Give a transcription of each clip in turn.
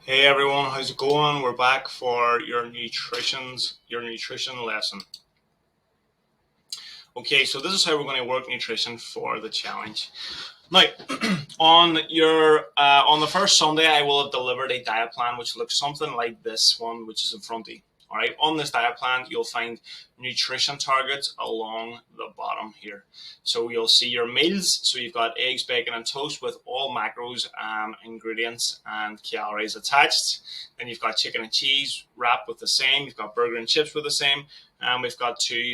Hey everyone, how's it going? We're back for your nutrition lesson. Okay, so this is how we're going to work nutrition for the challenge. Now, on the first Sunday, I will have delivered a diet plan which looks something like this one, which is in front of you. All right, on this diet plan, you'll find nutrition targets along the bottom here. So you'll see your meals. So you've got eggs, bacon, and toast with all macros, ingredients, and calories attached. Then you've got chicken and cheese wrapped with the same. You've got burger and chips with the same, and we've got two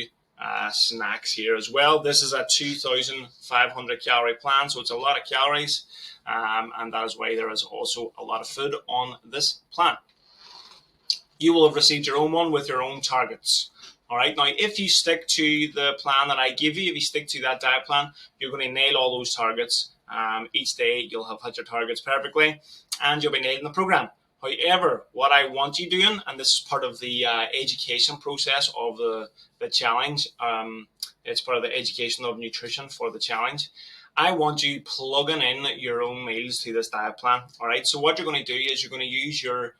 snacks here as well. This is a 2,500 calorie plan, so it's a lot of calories, and that is why there is also a lot of food on this plan. You will have received your own one with your own targets. All right, now if you stick to the plan that I give you, if you stick to that diet plan, you're going to nail all those targets. Each day you'll have hit your targets perfectly, and you'll be nailing the program. However, what I want you doing, and this is part of the education process of the challenge, it's part of the education of nutrition for the challenge. I want you plugging in your own meals to this diet plan. All right, so what you're going to do is you're going to use your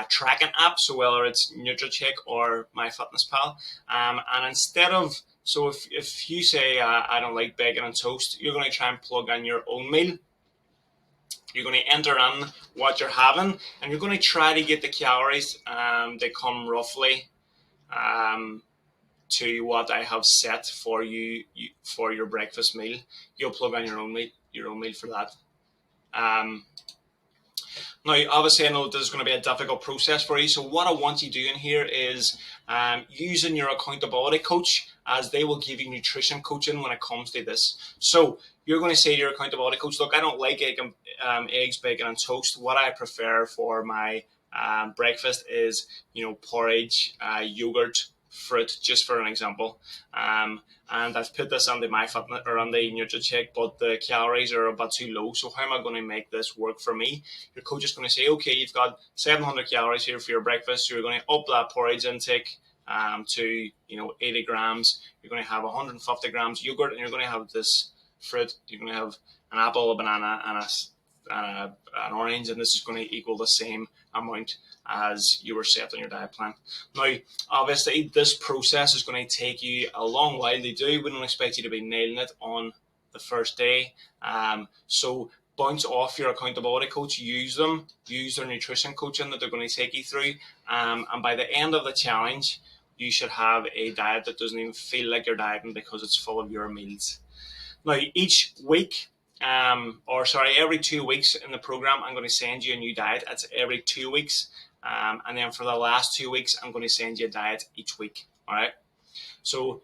tracking app, so whether it's Nutracheck or MyFitnessPal, and instead of if you say I don't like bacon and toast, you're going to try and plug in your own meal. You're going to enter in what you're having, and you're going to try to get the calories that come roughly to what I have set for for your breakfast meal. You'll plug in your own meal for that. Um, Now, obviously, I know this is going to be a difficult process for you. So, what I want you doing here is using your accountability coach, as they will give you nutrition coaching when it comes to this. So, you're going to say to your accountability coach, "Look, I don't like eggs, bacon, and toast. What I prefer for my breakfast is, porridge, yogurt, fruit, just for an example. And I've put this on the MyFitness or on the Nutracheck, but the calories are a bit too low. So how am I going to make this work for me?" Your coach is going to say, "Okay, you've got 700 calories here for your breakfast. So you're going to up that porridge intake to 80 grams. You're going to have 150 grams yogurt, and you're going to have this fruit. You're going to have an apple, a banana, and an orange, and this is going to equal the same amount as you were set on your diet plan." Now, obviously, this process is going to take you a long while to do. We don't expect you to be nailing it on the first day. So bounce off your accountability coach, use their nutrition coaching that they're going to take you through. And by the end of the challenge, you should have a diet that doesn't even feel like you're dieting because it's full of your meals. Now, each week, every 2 weeks in the program, I'm going to send you a new diet. It's every 2 weeks. And then for the last 2 weeks, I'm going to send you a diet each week. All right. So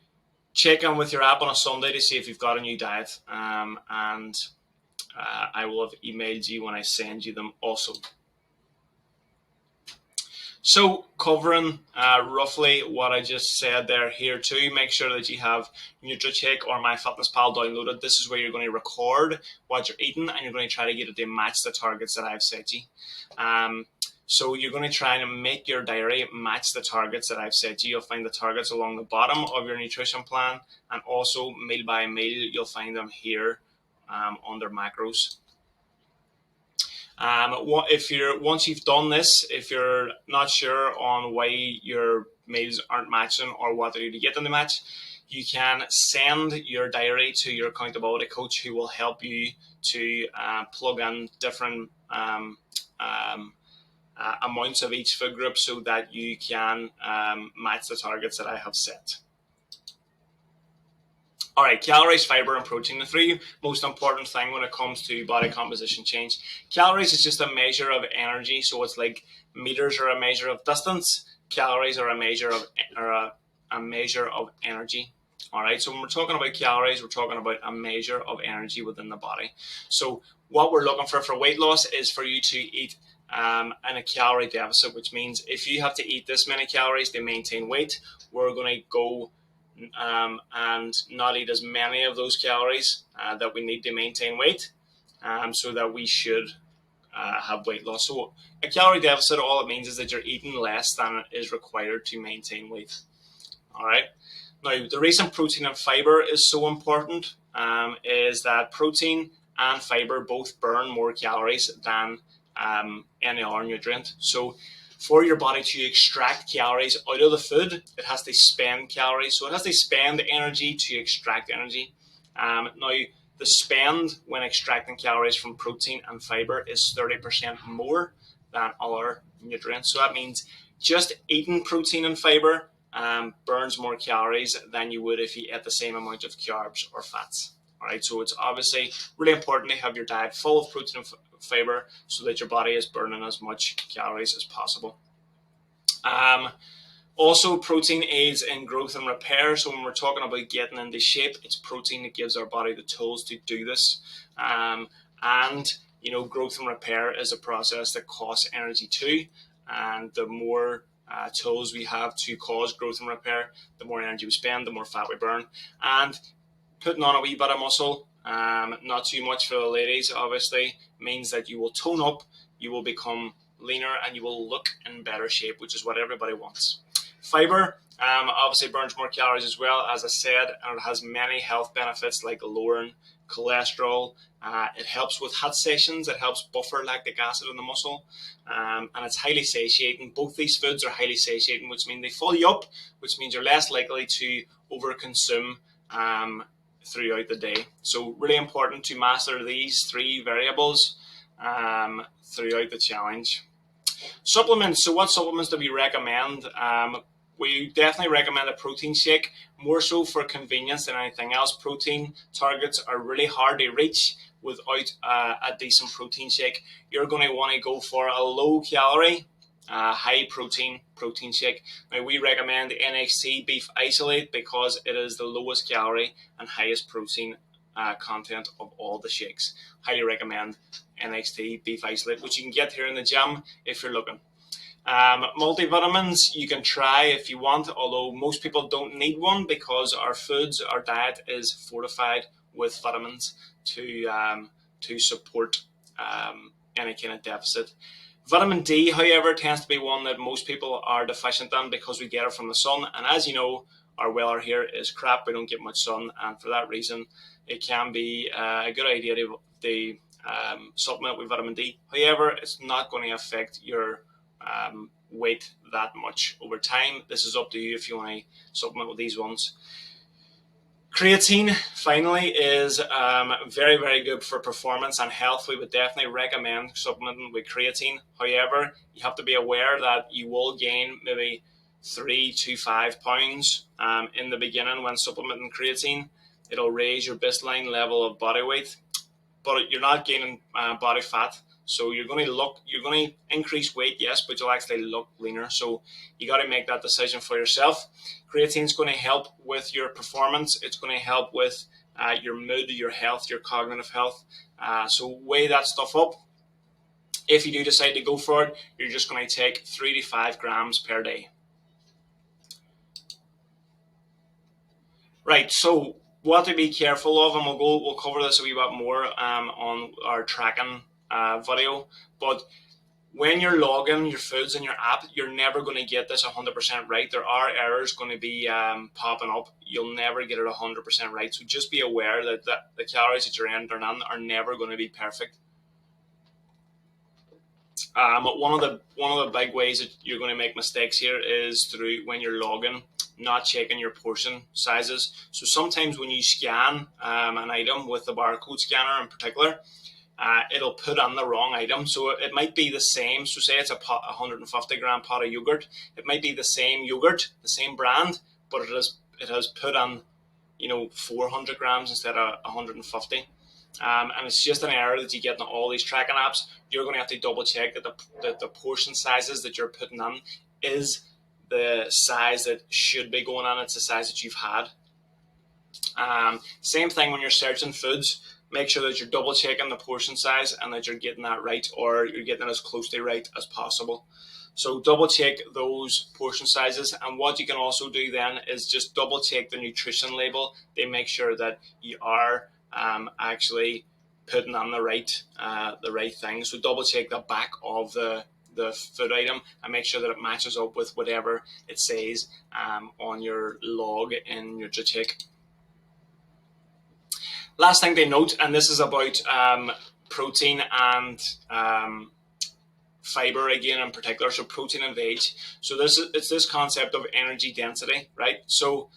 check in with your app on a Sunday to see if you've got a new diet. And I will have emailed you when I send you them also. So covering roughly what I just said there here too, make sure that you have Nutracheck or MyFitnessPal downloaded. This is where you're going to record what you're eating, and you're going to try to get it to match the targets that I've set you. So you're going to try and make your diary match the targets that I've set you. You'll find the targets along the bottom of your nutrition plan, and also meal by meal, you'll find them here under macros. Once you've done this, if you're not sure on why your meals aren't matching or what to do to get them to match, you can send your diary to your accountability coach, who will help you to plug in different amounts of each food group so that you can match the targets that I have set. All right, calories, fiber, and protein. The three most important thing when it comes to body composition change. Calories is just a measure of energy, so it's like meters are a measure of distance. Calories are a measure of energy. All right, so when we're talking about calories, we're talking about a measure of energy within the body. So what we're looking for weight loss is for you to eat in a calorie deficit, which means if you have to eat this many calories to maintain weight, we're going to go and not eat as many of those calories that we need to maintain weight, so that we should have weight loss. So a calorie deficit, all it means is that you're eating less than is required to maintain weight. All right. Now, the reason protein and fiber is so important is that protein and fiber both burn more calories than any other nutrient. So for your body to extract calories out of the food, it has to spend calories. So it has to spend energy to extract energy. Now, the spend when extracting calories from protein and fiber is 30% more than other nutrients. So that means just eating protein and fiber burns more calories than you would if you ate the same amount of carbs or fats. All right, so it's obviously really important to have your diet full of protein and fiber so that your body is burning as much calories as possible. Also, protein aids in growth and repair. So when we're talking about getting into shape, it's protein that gives our body the tools to do this. And growth and repair is a process that costs energy too. And the more tools we have to cause growth and repair, the more energy we spend, the more fat we burn. And putting on a wee bit of muscle, not too much for the ladies, obviously, means that you will tone up, you will become leaner, and you will look in better shape, which is what everybody wants. Fiber obviously burns more calories as well, as I said, and it has many health benefits like lowering cholesterol. It helps with HAT sessions. It helps buffer lactic acid in the muscle, and it's highly satiating. Both these foods are highly satiating, which means they fill you up, which means you're less likely to overconsume throughout the day. So really important to master these three variables throughout the challenge. Supplements. So what supplements do we recommend? We definitely recommend a protein shake, more so for convenience than anything else. Protein targets are really hard to reach without a decent protein shake. You're going to want to go for a low calorie, high protein shake. Now we recommend NXT Beef Isolate because it is the lowest calorie and highest protein content of all the shakes. Highly recommend NXT Beef Isolate, which you can get here in the gym if you're looking. Multivitamins you can try if you want, although most people don't need one because our diet is fortified with vitamins to support any kind of deficit. Vitamin D, however, tends to be one that most people are deficient in because we get it from the sun, and as you know, our weather here is crap. We don't get much sun, and for that reason it can be a good idea to supplement with vitamin D. However, it's not going to affect your weight that much over time. This is up to you if you want to supplement with these ones. Creatine, finally, is very, very good for performance and health. We would definitely recommend supplementing with creatine. However, you have to be aware that you will gain maybe 3 to 5 pounds in the beginning when supplementing creatine. It'll raise your baseline level of body weight, but you're not gaining body fat. So you're going to increase weight, yes, but you'll actually look leaner. So you got to make that decision for yourself. Creatine is going to help with your performance. It's going to help with your mood, your health, your cognitive health. So weigh that stuff up. If you do decide to go for it, you're just going to take 3 to 5 grams per day. Right, so what to be careful of, and we'll cover this a wee bit more on our tracking video, but when you're logging your foods in your app, you're never going to get this 100% right. There are errors going to be popping up. You'll never get it 100% right. So just be aware that the calories that you're entering on are never going to be perfect. One of the big ways that you're going to make mistakes here is through when you're logging, not checking your portion sizes. So sometimes when you scan an item with the barcode scanner in particular, it'll put on the wrong item. So it might be the same. So say it's a 150 gram pot of yogurt. It might be the same yogurt, the same brand, but it has put on 400 grams instead of 150. And it's just an error that you get in all these tracking apps. You're going to have to double check that the portion sizes that you're putting on is the size that should be going on. It's the size that you've had. Same thing when you're searching foods. Make sure that you're double checking the portion size and that you're getting that right, or you're getting it as closely right as possible. So double check those portion sizes. And what you can also do then is just double check the nutrition label. They make sure that you are actually putting on the right thing. So double check the back of the food item and make sure that it matches up with whatever it says on your log in your Nutricheck. Last thing they note, and this is about protein and fiber again in particular, so protein and veg. So it's this concept of energy density, right? So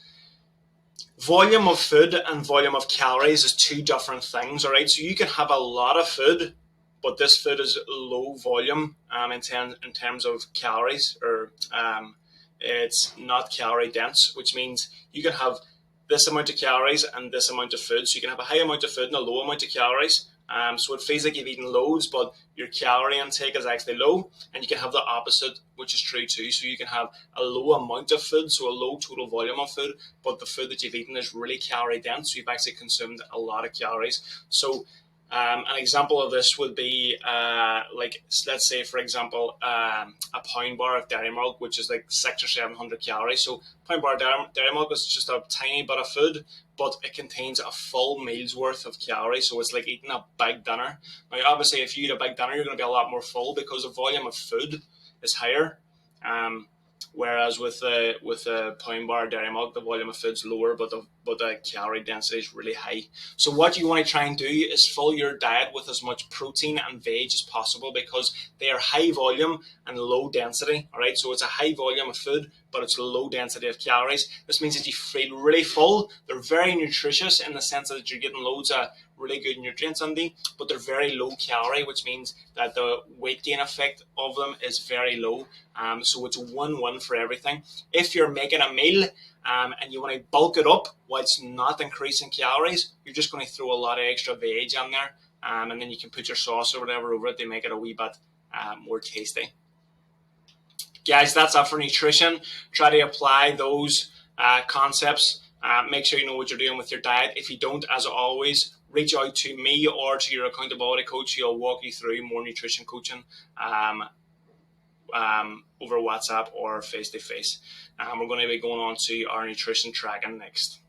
volume of food and volume of calories is two different things, all right? So you can have a lot of food, but this food is low volume in terms of calories, or it's not calorie dense, which means you can have this amount of calories and this amount of food. So you can have a high amount of food and a low amount of calories. So it feels like you've eaten loads, but your calorie intake is actually low. And you can have the opposite, which is true too. So you can have a low amount of food, so a low total volume of food, but the food that you've eaten is really calorie dense. So you've actually consumed a lot of calories. So an example of this would be like, let's say, for example, a pound bar of dairy milk, which is like 600 or 700 calories. So pound bar of dairy milk is just a tiny bit of food, but it contains a full meal's worth of calories. So it's like eating a big dinner. Now, obviously, if you eat a big dinner, you're going to be a lot more full because the volume of food is higher. Whereas with a pound bar of dairy milk, the volume of food's lower, but the calorie density is really high. So what you want to try and do is fill your diet with as much protein and veg as possible, because they are high volume and low density. All right, so it's a high volume of food, but it's a low density of calories. This means that you feel really full. They're very nutritious in the sense that you're getting loads of really good nutrients in them, but they're very low calorie, which means that the weight gain effect of them is very low. So it's a win-win for everything. If you're making a meal and you want to bulk it up while it's not increasing calories, you're just going to throw a lot of extra veg in there, and then you can put your sauce or whatever over it to make it a wee bit more tasty. Guys, that's it for nutrition. Try to apply those concepts. Make sure you know what you're doing with your diet. If you don't, as always, reach out to me or to your accountability coach. He'll walk you through more nutrition coaching over WhatsApp or face-to-face. We're going to be going on to our nutrition tracking next.